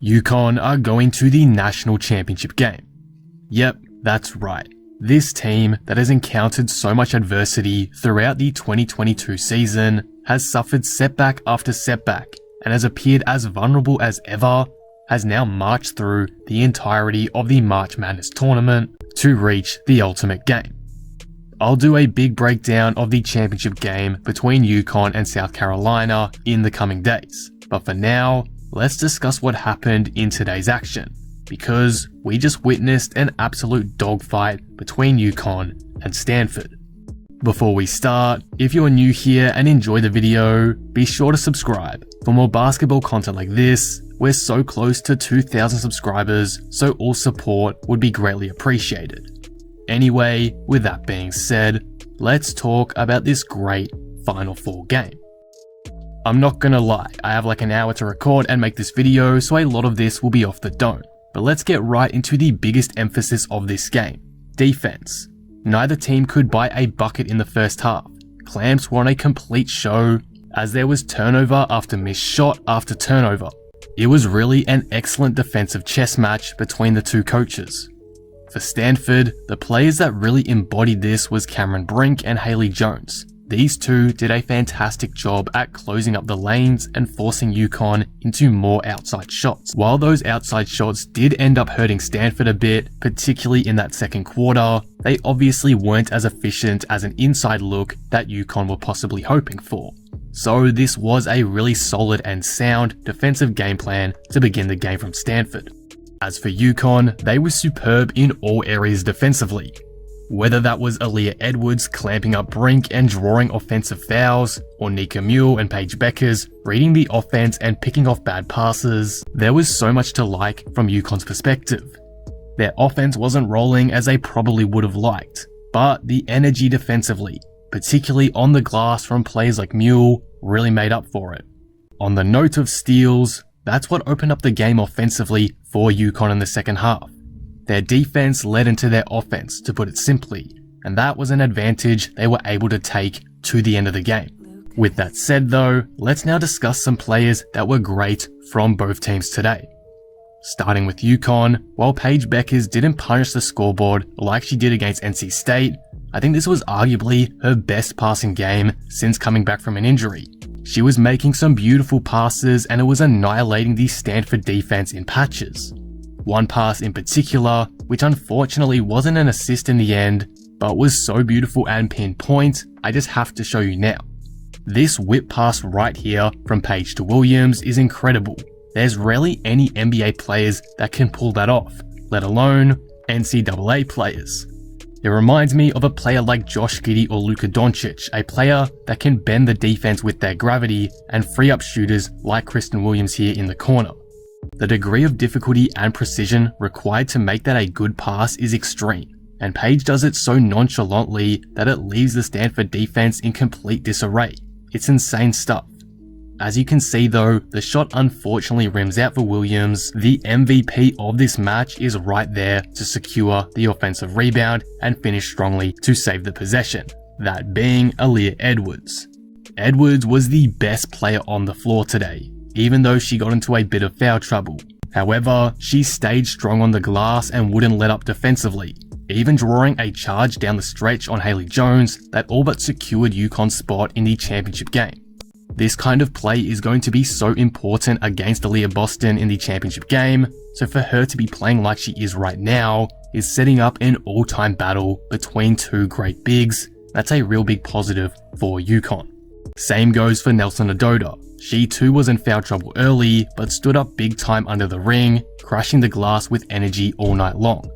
UConn are going to the national championship game. Yep, that's right. This team that has encountered so much adversity throughout the 2022 season has suffered setback after setback and has appeared as vulnerable as ever, has now marched through the entirety of the March Madness tournament to reach the ultimate game. I'll do a big breakdown of the championship game between UConn and South Carolina in the coming days, but for now, let's discuss what happened in today's action, because we just witnessed an absolute dogfight between UConn and Stanford. Before we start, if you're new here and enjoy the video, be sure to subscribe for more basketball content like this. We're so close to 2,000 subscribers, so all support would be greatly appreciated. Anyway, with that being said, let's talk about this great Final Four game. I'm not gonna lie, I have like an hour to record and make this video, so a lot of this will be off the dome. But let's get right into the biggest emphasis of this game: defense. Neither team could buy a bucket in the first half. Clamps were on a complete show, as there was turnover after missed shot after turnover. It was really an excellent defensive chess match between the two coaches. For Stanford, the players that really embodied this was Cameron Brink and Haley Jones. These two did a fantastic job at closing up the lanes and forcing UConn into more outside shots. While those outside shots did end up hurting Stanford a bit, particularly in that second quarter, they obviously weren't as efficient as an inside look that UConn were possibly hoping for. So this was a really solid and sound defensive game plan to begin the game from Stanford. As for UConn, they were superb in all areas defensively. Whether that was Aaliyah Edwards clamping up Brink and drawing offensive fouls, or Nika Mule and Paige Beckers reading the offense and picking off bad passes, there was so much to like from UConn's perspective. Their offense wasn't rolling as they probably would have liked, but the energy defensively, particularly on the glass from players like Mule, really made up for it. On the note of steals, that's what opened up the game offensively for UConn in the second half. Their defense led into their offense, to put it simply, and that was an advantage they were able to take to the end of the game. With that said though, let's now discuss some players that were great from both teams today. Starting with UConn, while Paige Beckers didn't punish the scoreboard like she did against NC State, I think this was arguably her best passing game since coming back from an injury. She was making some beautiful passes and it was annihilating the Stanford defense in patches. One pass in particular, which unfortunately wasn't an assist in the end, but was so beautiful and pinpoint, I just have to show you now. This whip pass right here from Paige to Williams is incredible. There's rarely any NBA players that can pull that off, let alone NCAA players. It reminds me of a player like Josh Giddey or Luka Doncic, a player that can bend the defense with their gravity and free up shooters like Kristen Williams here in the corner. The degree of difficulty and precision required to make that a good pass is extreme, and Paige does it so nonchalantly that it leaves the Stanford defense in complete disarray. It's insane stuff. As you can see though, the shot unfortunately rims out for Williams. The MVP of this match is right there to secure the offensive rebound and finish strongly to save the possession, that being Aaliyah Edwards. Edwards was the best player on the floor today, even though she got into a bit of foul trouble. However, she stayed strong on the glass and wouldn't let up defensively, even drawing a charge down the stretch on Haley Jones that all but secured UConn's spot in the championship game. This kind of play is going to be so important against Aaliyah Boston in the championship game, so for her to be playing like she is right now is setting up an all-time battle between two great bigs. That's a real big positive for UConn. Same goes for Nelson Ododa. She too was in foul trouble early, but stood up big time under the ring, crashing the glass with energy all night long.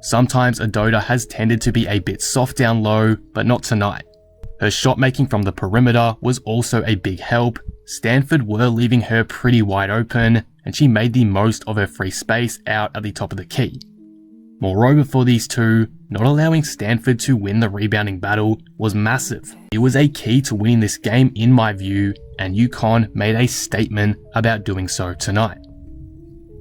Sometimes Ododa has tended to be a bit soft down low, but not tonight. Her shot making from the perimeter was also a big help. Stanford were leaving her pretty wide open, and she made the most of her free space out at the top of the key. Moreover for these two, not allowing Stanford to win the rebounding battle was massive. It was a key to winning this game in my view, and UConn made a statement about doing so tonight.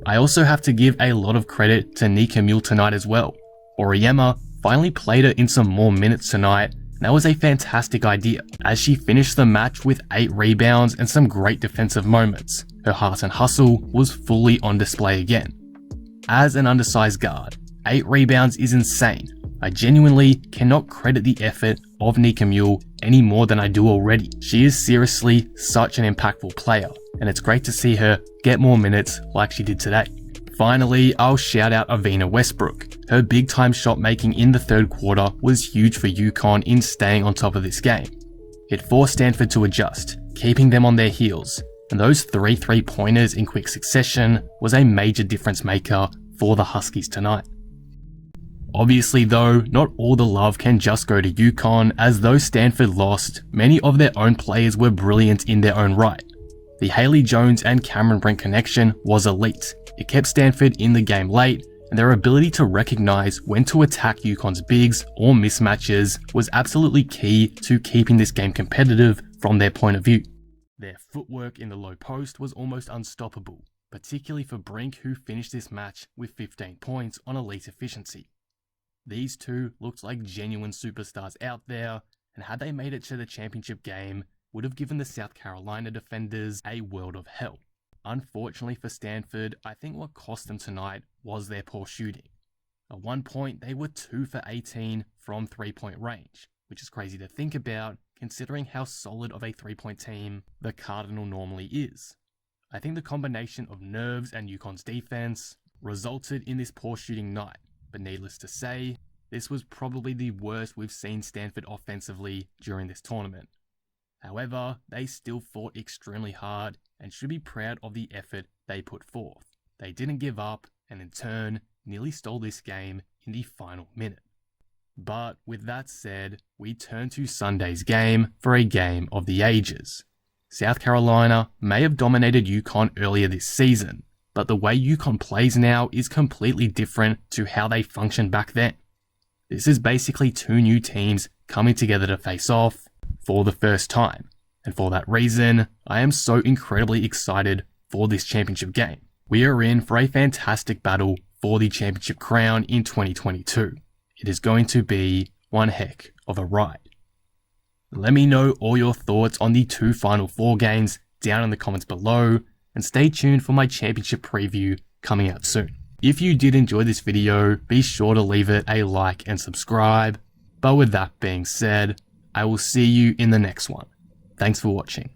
I also have to give a lot of credit to Nika Mule tonight as well. Auriemma finally played her in some more minutes tonight. That was a fantastic idea, as she finished the match with 8 rebounds and some great defensive moments, her heart and hustle was fully on display again. As an undersized guard, 8 rebounds is insane. I genuinely cannot credit the effort of Nika Mühl any more than I do already. She is seriously such an impactful player, and it's great to see her get more minutes like she did today. Finally, I'll shout out Avina Westbrook. Her big time shot making in the third quarter was huge for UConn in staying on top of this game. It forced Stanford to adjust, keeping them on their heels, and those 3 3-pointers in quick succession was a major difference maker for the Huskies tonight. Obviously though, not all the love can just go to UConn, as though Stanford lost, many of their own players were brilliant in their own right. The Haley Jones and Cameron Brink connection was elite. It kept Stanford in the game late, and their ability to recognize when to attack UConn's bigs or mismatches was absolutely key to keeping this game competitive from their point of view. Their footwork in the low post was almost unstoppable, particularly for Brink, who finished this match with 15 points on elite efficiency. These two looked like genuine superstars out there, and had they made it to the championship game, would have given the South Carolina defenders a world of hell. Unfortunately for Stanford, I think what cost them tonight was their poor shooting. At one point, they were 2 for 18 from 3-point range, which is crazy to think about considering how solid of a 3-point team the Cardinal normally is. I think the combination of nerves and UConn's defense resulted in this poor shooting night. But needless to say, this was probably the worst we've seen Stanford offensively during this tournament. However, they still fought extremely hard and should be proud of the effort they put forth. They didn't give up and in turn nearly stole this game in the final minute. But with that said, we turn to Sunday's game for a game of the ages. South Carolina may have dominated UConn earlier this season, but the way UConn plays now is completely different to how they functioned back then. This is basically 2 new teams coming together to face off for the first time, and for that reason, I am so incredibly excited for this championship game. We are in for a fantastic battle for the championship crown in 2022. It is going to be one heck of a ride. Let me know all your thoughts on the 2 Final Four games down in the comments below, and stay tuned for my championship preview coming out soon. If you did enjoy this video, be sure to leave it a like and subscribe. But with that being said, I will see you in the next one. Thanks for watching.